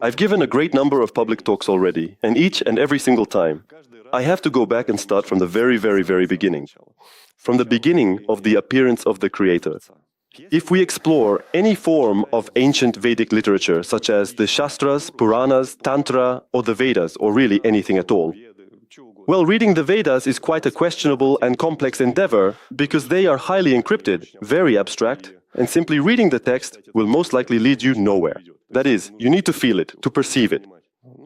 I've given a great number of public talks already, and each and every single time, I have to go back and start from the very beginning. From the beginning of the appearance of the Creator. If we explore any form of ancient Vedic literature, such as the Shastras, Puranas, Tantra, or the Vedas, or really anything at all, well, reading the Vedas is quite a questionable and complex endeavor because they are highly encrypted, very abstract, and simply reading the text will most likely lead you nowhere. That is, you need to feel it, to perceive it.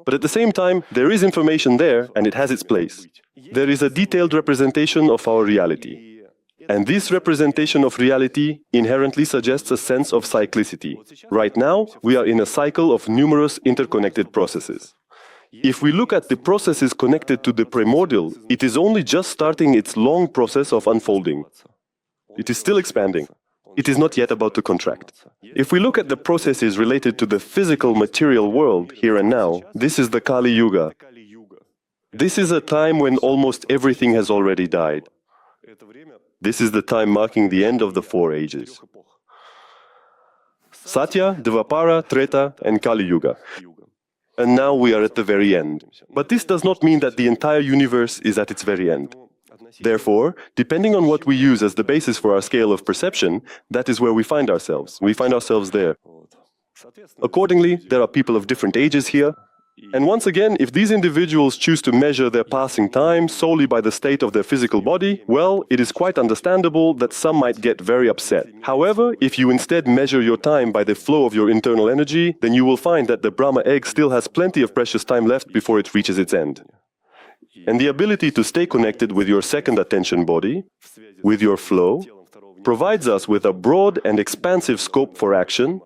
But at the same time, there is information there and it has its place. There is a detailed representation of our reality. And this representation of reality inherently suggests a sense of cyclicity. Right now, we are in a cycle of numerous interconnected processes. If we look at the processes connected to the primordial, it is only just starting its long process of unfolding. It is still expanding. It is not yet about to contract. If we look at the processes related to the physical material world here and now, this is the Kali Yuga. This is a time when almost everything has already died. This is the time marking the end of the four ages. Satya, Dvapara, Treta, and Kali Yuga. And now we are at the very end. But this does not mean that the entire universe is at its very end. Therefore, depending on what we use as the basis for our scale of perception, that is where we find ourselves. We find ourselves there. Accordingly, there are people of different ages here. And once again, if these individuals choose to measure their passing time solely by the state of their physical body, well, it is quite understandable that some might get very upset. However, if you instead measure your time by the flow of your internal energy, then you will find that the Brahma egg still has plenty of precious time left before it reaches its end. And the ability to stay connected with your second attention body, with your flow, provides us with a broad and expansive scope for action,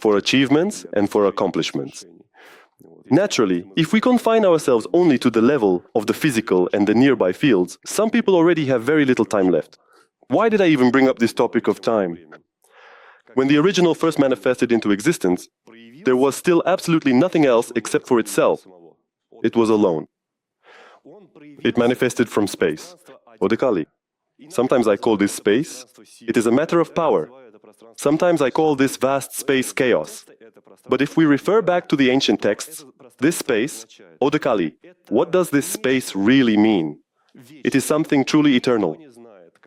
for achievements, and for accomplishments. Naturally, if we confine ourselves only to the level of the physical and the nearby fields, some people already have very little time left. Why did I even bring up this topic of time? When the original first manifested into existence, there was still absolutely nothing else except for itself. It was alone. It manifested from space, or the Kali. Sometimes I call this space. It is a matter of power. Sometimes I call this vast space chaos. But if we refer back to the ancient texts, this space, or the Kali, what does this space really mean? It is something truly eternal.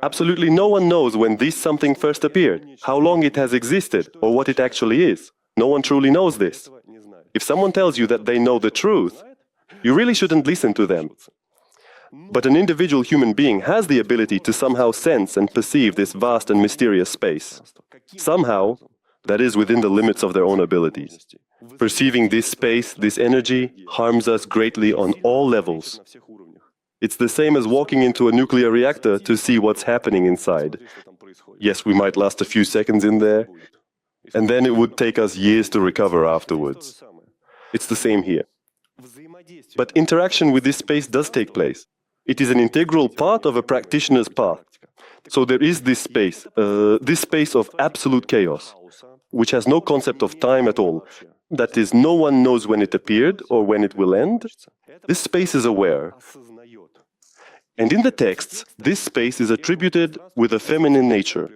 Absolutely no one knows when this something first appeared, how long it has existed, or what it actually is. No one truly knows this. If someone tells you that they know the truth, you really shouldn't listen to them. But an individual human being has the ability to somehow sense and perceive this vast and mysterious space. Somehow, that is within the limits of their own abilities. Perceiving this space, this energy, harms us greatly on all levels. It's the same as walking into a nuclear reactor to see what's happening inside. Yes, we might last a few seconds in there, and then it would take us years to recover afterwards. It's the same here. But interaction with this space does take place. It is an integral part of a practitioner's path. So there is this space of absolute chaos, which has no concept of time at all. That is, no one knows when it appeared or when it will end. This space is aware. And in the texts, this space is attributed with a feminine nature.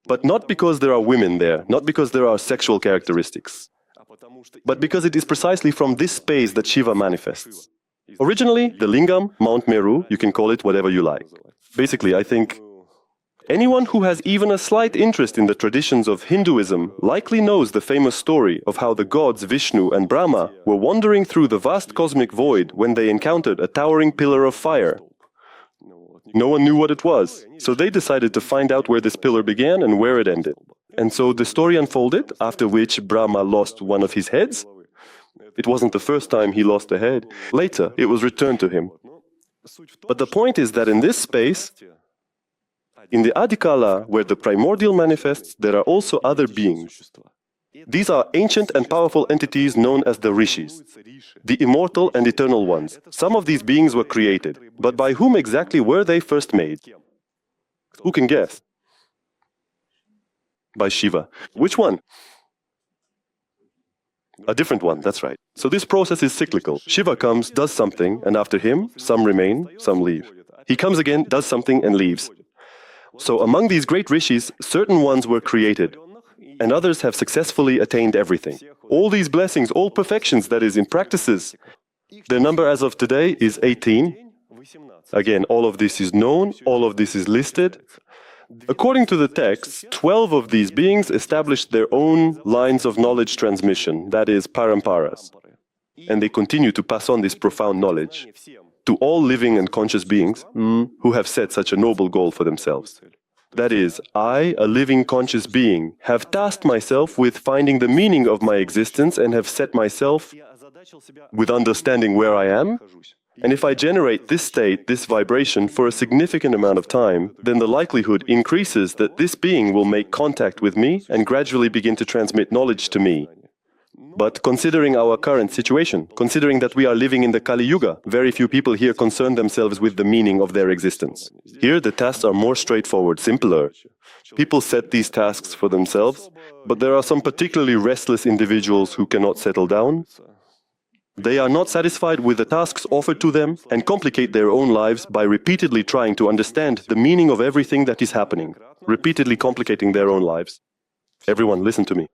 But not because there are women there, not because there are sexual characteristics, but because it is precisely from this space that Shiva manifests. Originally, the Lingam, Mount Meru, you can call it whatever you like. Basically, I think anyone who has even a slight interest in the traditions of Hinduism likely knows the famous story of how the gods Vishnu and Brahma were wandering through the vast cosmic void when they encountered a towering pillar of fire. No one knew what it was, so they decided to find out where this pillar began and where it ended. And so the story unfolded, after which Brahma lost one of his heads. It wasn't the first time he lost a head. Later, it was returned to him. But the point is that in this space, in the Adikala, where the primordial manifests, there are also other beings. These are ancient and powerful entities known as the Rishis, the immortal and eternal ones. Some of these beings were created, but by whom exactly were they first made? Who can guess? By Shiva. Which one? A different one, that's right. So this process is cyclical. Shiva comes, does something, and after him, some remain, some leave. He comes again, does something, and leaves. So among these great rishis, certain ones were created, and others have successfully attained everything. All these blessings, all perfections, that is, in practices, their number as of today is 18. Again, all of this is known, all of this is listed. According to the texts, 12 of these beings established their own lines of knowledge transmission, that is, paramparas. And they continue to pass on this profound knowledge to all living and conscious beings who have set such a noble goal for themselves. That is, I, a living conscious being, have tasked myself with finding the meaning of my existence and have set myself with understanding where I am. And if I generate this state, this vibration, for a significant amount of time, then the likelihood increases that this being will make contact with me and gradually begin to transmit knowledge to me. But considering our current situation, considering that we are living in the Kali Yuga, very few people here concern themselves with the meaning of their existence. Here the tasks are more straightforward, simpler. People set these tasks for themselves, but there are some particularly restless individuals who cannot settle down. They are not satisfied with the tasks offered to them and complicate their own lives by repeatedly trying to understand the meaning of everything that is happening, repeatedly complicating their own lives. Everyone, listen to me.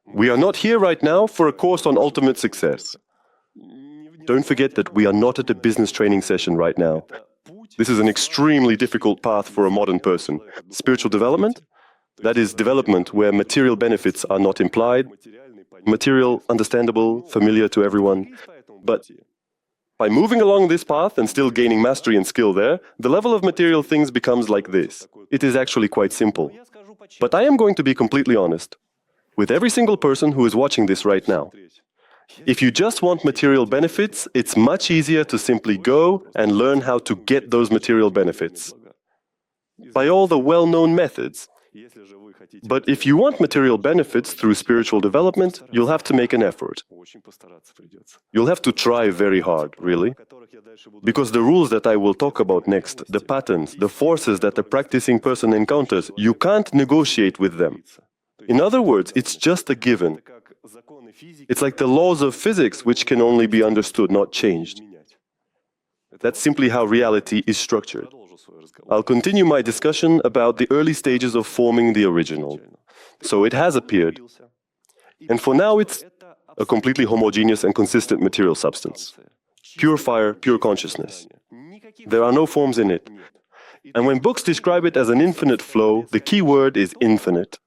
We are not here right now for a course on ultimate success. Don't forget that we are not at a business training session right now. This is an extremely difficult path for a modern person. Spiritual development? That is development where material benefits are not implied, material, understandable, familiar to everyone. But by moving along this path and still gaining mastery and skill there, the level of material things becomes like this. It is actually quite simple. But I am going to be completely honest with every single person who is watching this right now. If you just want material benefits, it's much easier to simply go and learn how to get those material benefits by all the well-known methods. But if you want material benefits through spiritual development, you'll have to make an effort. You'll have to try very hard, really. Because the rules that I will talk about next, the patterns, the forces that a practicing person encounters, you can't negotiate with them. In other words, it's just a given. It's like the laws of physics, which can only be understood, not changed. That's simply how reality is structured. I'll continue my discussion about the early stages of forming the original. So it has appeared. And for now, it's a completely homogeneous and consistent material substance. Pure fire, pure consciousness. There are no forms in it. And when books describe it as an infinite flow, the key word is infinite.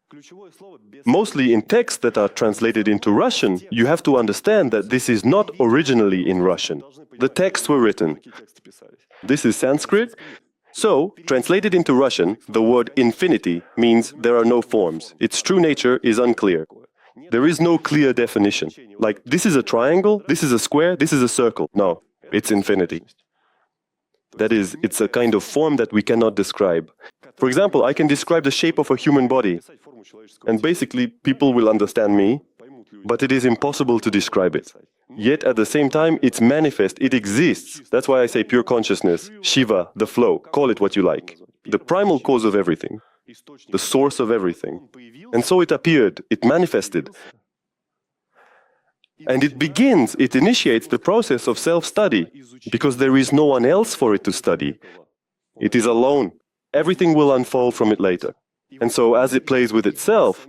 Mostly in texts that are translated into Russian, you have to understand that this is not originally in Russian. The texts were written. This is Sanskrit. So, translated into Russian, the word infinity means there are no forms. Its true nature is unclear. There is no clear definition. Like, this is a triangle, this is a square, this is a circle. No, it's infinity. That is, it's a kind of form that we cannot describe. For example, I can describe the shape of a human body, and basically people will understand me, but it is impossible to describe it. Yet at the same time, it's manifest, it exists. That's why I say pure consciousness, Shiva, the flow, call it what you like. The primal cause of everything, the source of everything. And so it appeared, it manifested. And it begins, it initiates the process of self-study, because there is no one else for it to study. It is alone. Everything will unfold from it later. And so as it plays with itself,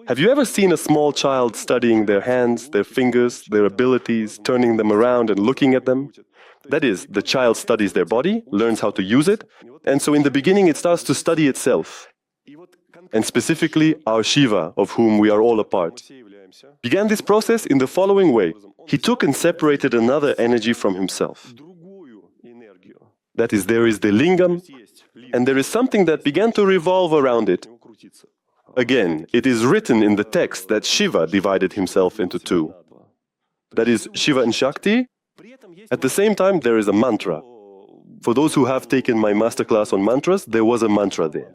have you ever seen a small child studying their hands, their fingers, their abilities, turning them around and looking at them? That is, the child studies their body, learns how to use it, and so in the beginning it starts to study itself. And specifically, our Shiva, of whom we are all a part, began this process in the following way. He took and separated another energy from himself. That is, there is the lingam, and there is something that began to revolve around it. Again, it is written in the text that Shiva divided himself into two. That is, Shiva and Shakti. At the same time, there is a mantra. For those who have taken my masterclass on mantras, there was a mantra there.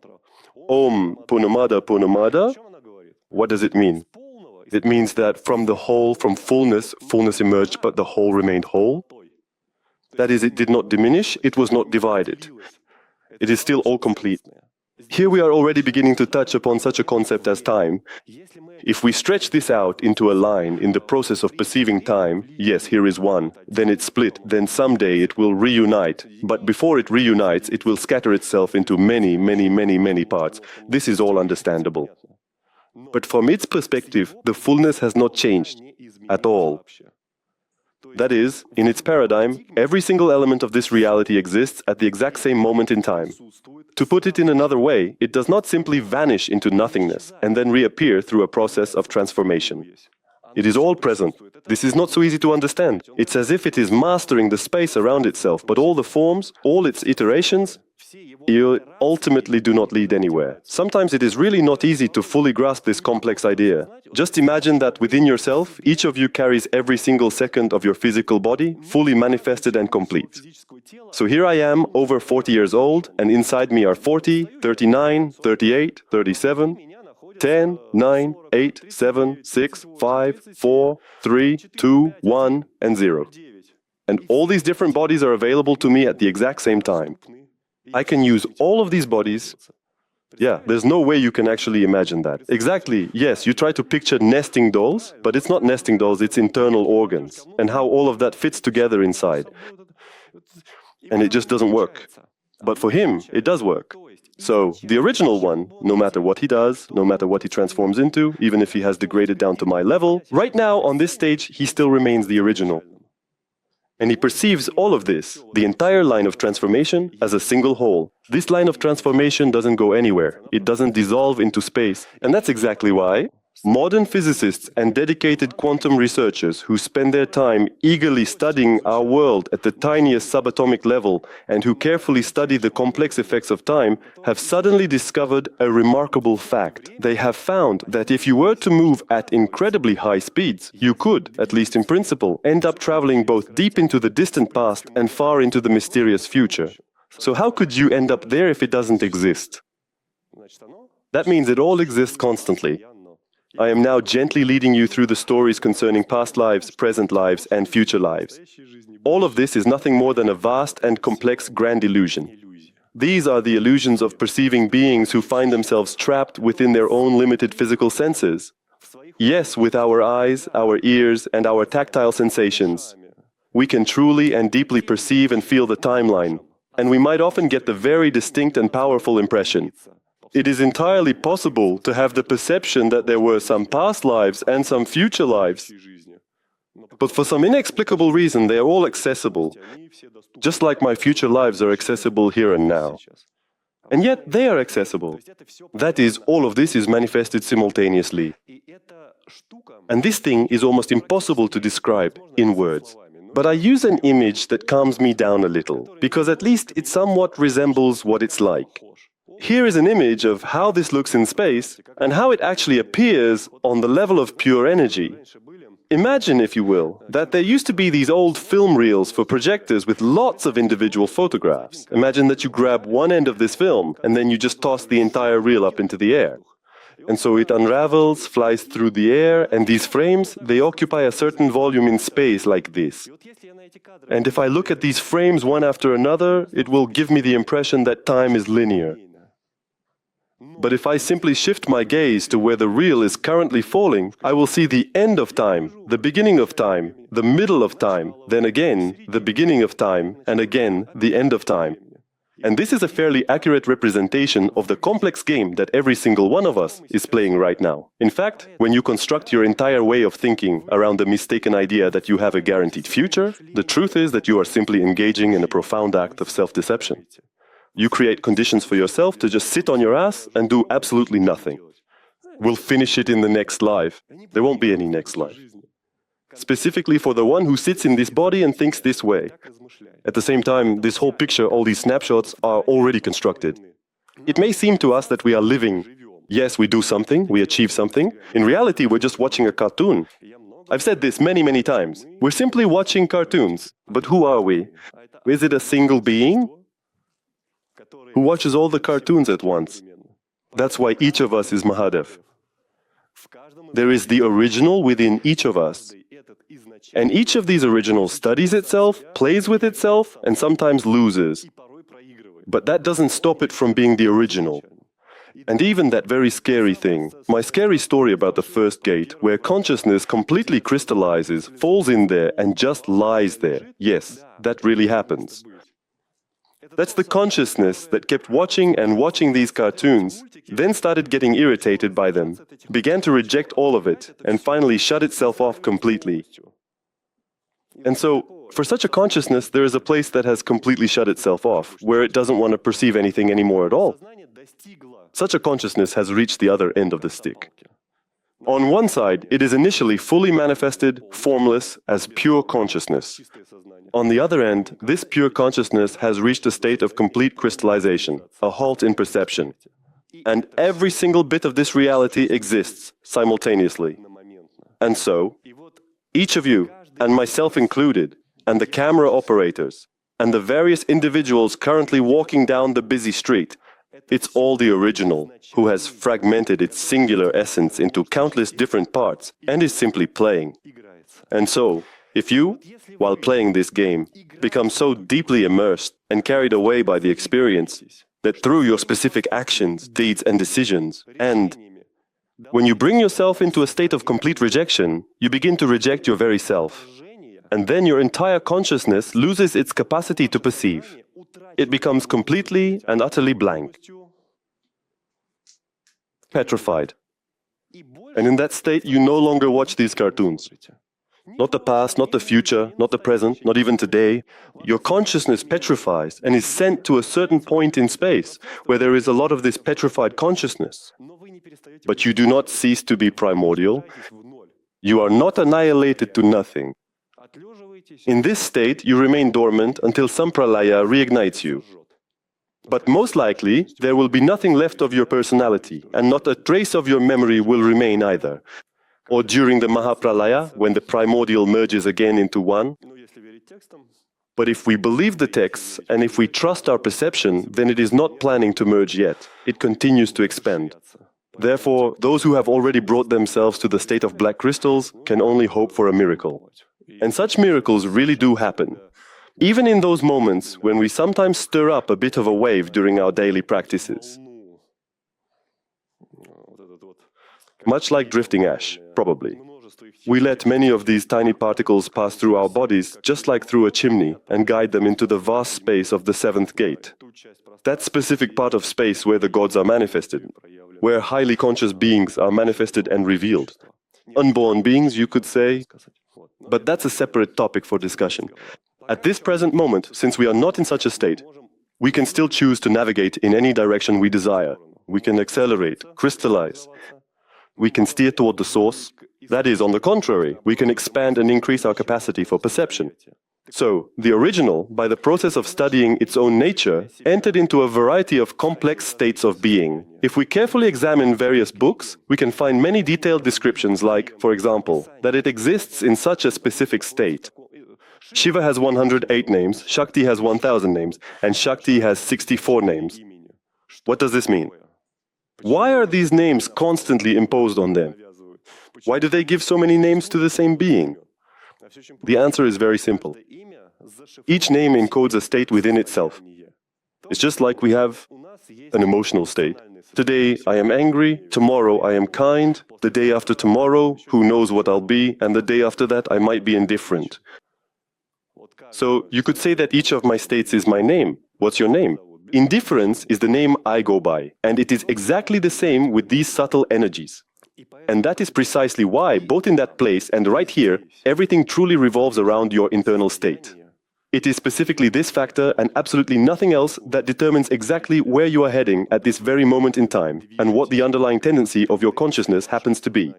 Om Purnamada Purnamada. What does it mean? It means that from the whole, from fullness, fullness emerged, but the whole remained whole. That is, it did not diminish, it was not divided. It is still all complete. Here we are already beginning to touch upon such a concept as time. If we stretch this out into a line in the process of perceiving time, yes, here is one, then it's split, then someday it will reunite. But before it reunites, it will scatter itself into many, many, many, many parts. This is all understandable. But from its perspective, the fullness has not changed at all. That is, in its paradigm, every single element of this reality exists at the exact same moment in time. To put it in another way, it does not simply vanish into nothingness and then reappear through a process of transformation. It is all present. This is not so easy to understand. It's as if it is mastering the space around itself, but all the forms, all its iterations, ultimately do not lead anywhere. Sometimes it is really not easy to fully grasp this complex idea. Just imagine that within yourself, each of you carries every single second of your physical body, fully manifested and complete. So here I am, over 40 years old, and inside me are 40, 39, 38, 37, 10, 9, 8, 7, 6, 5, 4, 3, 2, 1, and 0. And all these different bodies are available to me at the exact same time. I can use all of these bodies. Yeah, there's no way you can actually imagine that. Exactly, yes, you try to picture nesting dolls, but it's not nesting dolls, it's internal organs, and how all of that fits together inside. And it just doesn't work. But for him, it does work. So, the original one, no matter what he does, no matter what he transforms into, even if he has degraded down to my level, right now, on this stage, he still remains the original. And he perceives all of this, the entire line of transformation, as a single whole. This line of transformation doesn't go anywhere. It doesn't dissolve into space. And that's exactly why modern physicists and dedicated quantum researchers who spend their time eagerly studying our world at the tiniest subatomic level and who carefully study the complex effects of time have suddenly discovered a remarkable fact. They have found that if you were to move at incredibly high speeds, you could, at least in principle, end up traveling both deep into the distant past and far into the mysterious future. So how could you end up there if it doesn't exist? That means it all exists constantly. I am now gently leading you through the stories concerning past lives, present lives, and future lives. All of this is nothing more than a vast and complex grand illusion. These are the illusions of perceiving beings who find themselves trapped within their own limited physical senses. Yes, with our eyes, our ears, and our tactile sensations, we can truly and deeply perceive and feel the timeline, and we might often get the very distinct and powerful impression. It is entirely possible to have the perception that there were some past lives and some future lives. But for some inexplicable reason, they are all accessible, just like my future lives are accessible here and now. And yet they are accessible. That is, all of this is manifested simultaneously. And this thing is almost impossible to describe in words. But I use an image that calms me down a little, because at least it somewhat resembles what it's like. Here is an image of how this looks in space and how it actually appears on the level of pure energy. Imagine, if you will, that there used to be these old film reels for projectors with lots of individual photographs. Imagine that you grab one end of this film and then you just toss the entire reel up into the air. And so it unravels, flies through the air, and these frames, they occupy a certain volume in space like this. And if I look at these frames one after another, it will give me the impression that time is linear. But if I simply shift my gaze to where the reel is currently falling, I will see the end of time, the beginning of time, the middle of time, then again, the beginning of time, and again, the end of time. And this is a fairly accurate representation of the complex game that every single one of us is playing right now. In fact, when you construct your entire way of thinking around the mistaken idea that you have a guaranteed future, the truth is that you are simply engaging in a profound act of self-deception. You create conditions for yourself to just sit on your ass and do absolutely nothing. We'll finish it in the next life. There won't be any next life. Specifically for the one who sits in this body and thinks this way. At the same time, this whole picture, all these snapshots, are already constructed. It may seem to us that we are living. Yes, we do something, we achieve something. In reality, we're just watching a cartoon. I've said this many, many times. We're simply watching cartoons. But who are we? Is it a single being who watches all the cartoons at once? That's why each of us is Mahadev. There is the original within each of us. And each of these originals studies itself, plays with itself, and sometimes loses. But that doesn't stop it from being the original. And even that very scary thing, my scary story about the first gate, where consciousness completely crystallizes, falls in there, and just lies there. Yes, that really happens. That's the consciousness that kept watching and watching these cartoons, then started getting irritated by them, began to reject all of it, and finally shut itself off completely. And so, for such a consciousness, there is a place that has completely shut itself off, where it doesn't want to perceive anything anymore at all. Such a consciousness has reached the other end of the stick. On one side, it is initially fully manifested, formless, as pure consciousness. On the other end, this pure consciousness has reached a state of complete crystallization, a halt in perception. And every single bit of this reality exists simultaneously. And so, each of you, and myself included, and the camera operators, and the various individuals currently walking down the busy street, it's all the original, who has fragmented its singular essence into countless different parts and is simply playing. And so, if you, while playing this game, become so deeply immersed and carried away by the experience that through your specific actions, deeds and decisions, and when you bring yourself into a state of complete rejection, you begin to reject your very self. And then your entire consciousness loses its capacity to perceive. It becomes completely and utterly blank, petrified. And in that state, you no longer watch these cartoons. Not the past, not the future, not the present, not even today. Your consciousness petrifies and is sent to a certain point in space where there is a lot of this petrified consciousness. But you do not cease to be primordial. You are not annihilated to nothing. In this state, you remain dormant until some pralaya reignites you. But most likely, there will be nothing left of your personality, and not a trace of your memory will remain either. Or during the Mahapralaya, when the primordial merges again into one. But if we believe the texts, and if we trust our perception, then it is not planning to merge yet. It continues to expand. Therefore, those who have already brought themselves to the state of black crystals can only hope for a miracle. And such miracles really do happen. Even in those moments when we sometimes stir up a bit of a wave during our daily practices. Much like drifting ash, probably. We let many of these tiny particles pass through our bodies, just like through a chimney, and guide them into the vast space of the seventh gate. That specific part of space where the gods are manifested, where highly conscious beings are manifested and revealed. Unborn beings, you could say, but that's a separate topic for discussion. At this present moment, since we are not in such a state, we can still choose to navigate in any direction we desire. We can accelerate, crystallize. We can steer toward the source. That is, on the contrary, we can expand and increase our capacity for perception. So, the original, by the process of studying its own nature, entered into a variety of complex states of being. If we carefully examine various books, we can find many detailed descriptions like, for example, that it exists in such a specific state. Shiva has 108 names, Shakti has 1000 names, and Shakti has 64 names. What does this mean? Why are these names constantly imposed on them? Why do they give so many names to the same being? The answer is very simple. Each name encodes a state within itself. It's just like we have an emotional state. Today I am angry, tomorrow I am kind, the day after tomorrow, who knows what I'll be, and the day after that I might be indifferent. So you could say that each of my states is my name. What's your name? Indifference is the name I go by, and it is exactly the same with these subtle energies. And that is precisely why, both in that place and right here, everything truly revolves around your internal state. It is specifically this factor and absolutely nothing else that determines exactly where you are heading at this very moment in time, and what the underlying tendency of your consciousness happens to be.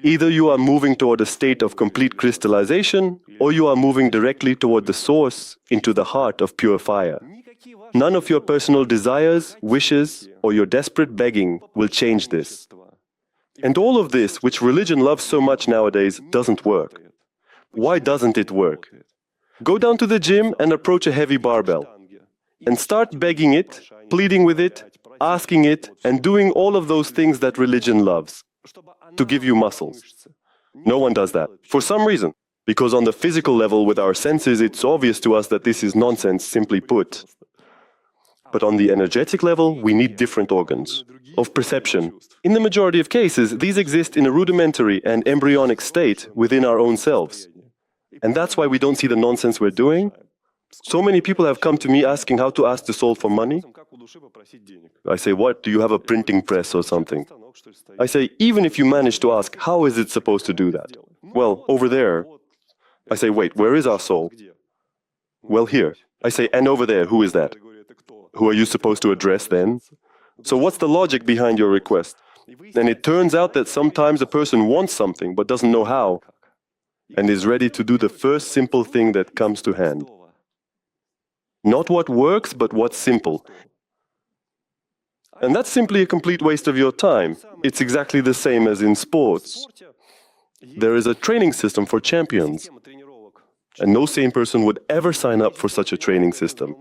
Either you are moving toward a state of complete crystallization, or you are moving directly toward the source, into the heart of pure fire. None of your personal desires, wishes, or your desperate begging will change this. And all of this, which religion loves so much nowadays, doesn't work. Why doesn't it work? Go down to the gym and approach a heavy barbell. And start begging it, pleading with it, asking it, and doing all of those things that religion loves, to give you muscles. No one does that, for some reason. Because on the physical level with our senses, it's obvious to us that this is nonsense, simply put. But on the energetic level, we need different organs of perception. In the majority of cases, these exist in a rudimentary and embryonic state within our own selves. And that's why we don't see the nonsense we're doing. So many people have come to me asking how to ask the soul for money. I say, what, do you have a printing press or something? I say, even if you manage to ask, how is it supposed to do that? Well, over there. I say, wait, where is our soul? Well, here. I say, and over there, who is that? Who are you supposed to address then? So what's the logic behind your request? And it turns out that sometimes a person wants something but doesn't know how, and is ready to do the first simple thing that comes to hand. Not what works, but what's simple. And that's simply a complete waste of your time. It's exactly the same as in sports. There is a training system for champions, and no sane person would ever sign up for such a training system.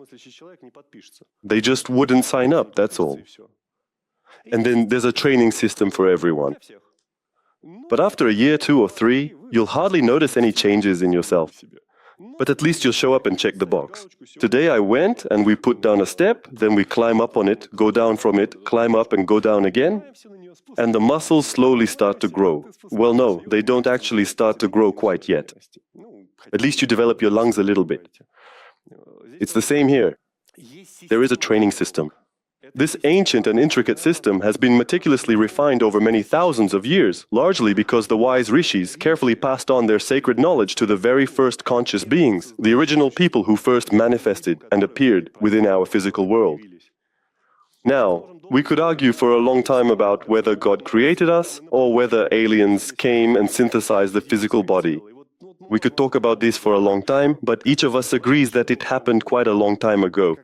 They just wouldn't sign up, that's all. And then there's a training system for everyone. But after a year, 2 or 3, you'll hardly notice any changes in yourself. But at least you'll show up and check the box. Today I went and we put down a step, then we climb up on it, go down from it, climb up and go down again, and the muscles slowly start to grow. Well, no, they don't actually start to grow quite yet. At least you develop your lungs a little bit. It's the same here. There is a training system. This ancient and intricate system has been meticulously refined over many thousands of years, largely because the wise rishis carefully passed on their sacred knowledge to the very first conscious beings, the original people who first manifested and appeared within our physical world. Now, we could argue for a long time about whether God created us or whether aliens came and synthesized the physical body. We could talk about this for a long time, but each of us agrees that it happened quite a long time ago.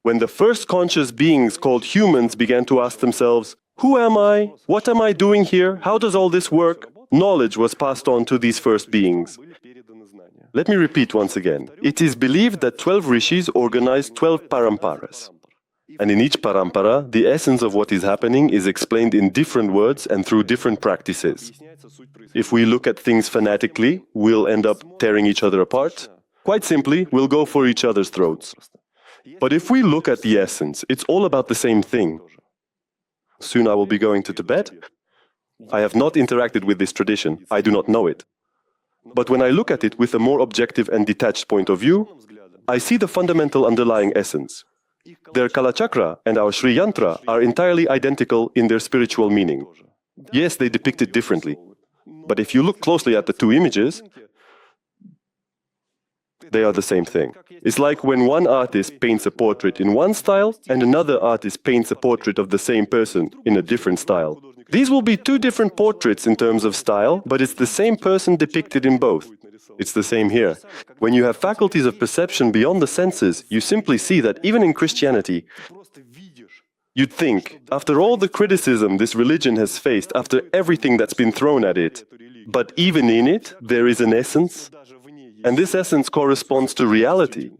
When the first conscious beings called humans began to ask themselves, who am I? What am I doing here? How does all this work? Knowledge was passed on to these first beings. Let me repeat once again. It is believed that 12 rishis organized 12 paramparas. And in each parampara, the essence of what is happening is explained in different words and through different practices. If we look at things fanatically, we'll end up tearing each other apart. Quite simply, we'll go for each other's throats. But if we look at the essence, it's all about the same thing. Soon I will be going to Tibet. I have not interacted with this tradition, I do not know it. But when I look at it with a more objective and detached point of view, I see the fundamental underlying essence. Their Kalachakra and our Sri Yantra are entirely identical in their spiritual meaning. Yes, they depict it differently. But if you look closely at the two images, they are the same thing. It's like when one artist paints a portrait in one style and another artist paints a portrait of the same person in a different style. These will be two different portraits in terms of style, but it's the same person depicted in both. It's the same here. When you have faculties of perception beyond the senses, you simply see that even in Christianity, you'd think, after all the criticism this religion has faced, after everything that's been thrown at it, but even in it, there is an essence. And this essence corresponds to reality.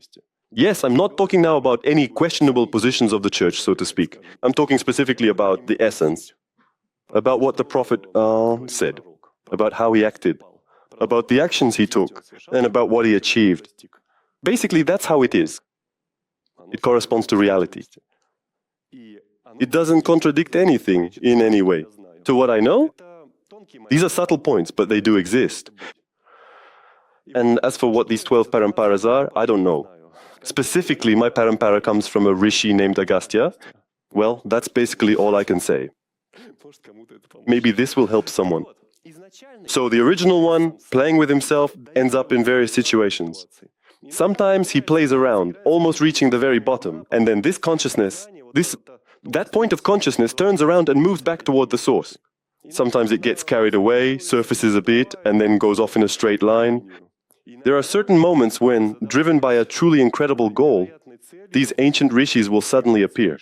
Yes, I'm not talking now about any questionable positions of the church, so to speak. I'm talking specifically about the essence, about what the Prophet said, about how he acted, about the actions he took, and about what he achieved. Basically, that's how it is. It corresponds to reality. It doesn't contradict anything in any way. To what I know, these are subtle points, but they do exist. And as for what these 12 paramparas are, I don't know. Specifically, my parampara comes from a rishi named Agastya. Well, that's basically all I can say. Maybe this will help someone. So the original one, playing with himself, ends up in various situations. Sometimes he plays around, almost reaching the very bottom, and then this consciousness, that point of consciousness turns around and moves back toward the source. Sometimes it gets carried away, surfaces a bit, and then goes off in a straight line. There are certain moments when, driven by a truly incredible goal, these ancient rishis will suddenly appear.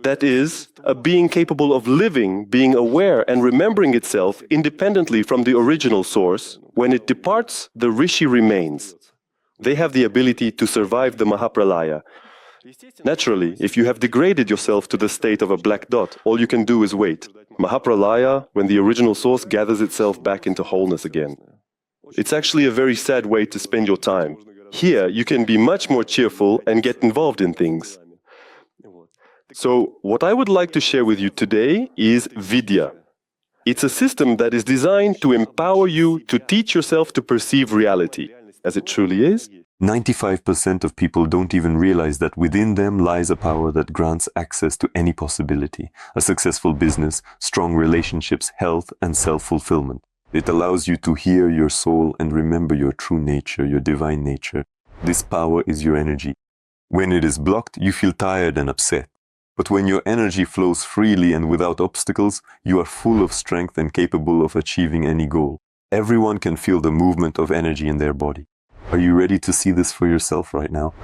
That is, a being capable of living, being aware and remembering itself independently from the original source. When it departs, the rishi remains. They have the ability to survive the Mahapralaya. Naturally, if you have degraded yourself to the state of a black dot, all you can do is wait. Mahapralaya, when the original source gathers itself back into wholeness again. It's actually a very sad way to spend your time. Here, you can be much more cheerful and get involved in things. So, what I would like to share with you today is Vidya. It's a system that is designed to empower you to teach yourself to perceive reality as it truly is, 95% of people don't even realize that within them lies a power that grants access to any possibility, a successful business, strong relationships, health, and self-fulfillment. It allows you to hear your soul and remember your true nature, your divine nature. This power is your energy. When it is blocked, you feel tired and upset. But when your energy flows freely and without obstacles, you are full of strength and capable of achieving any goal. Everyone can feel the movement of energy in their body. Are you ready to see this for yourself right now?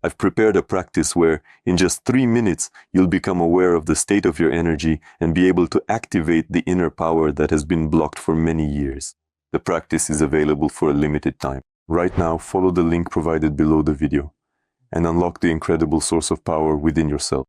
I've prepared a practice where, in just 3 minutes, you'll become aware of the state of your energy and be able to activate the inner power that has been blocked for many years. The practice is available for a limited time. Right now, follow the link provided below the video and unlock the incredible source of power within yourself.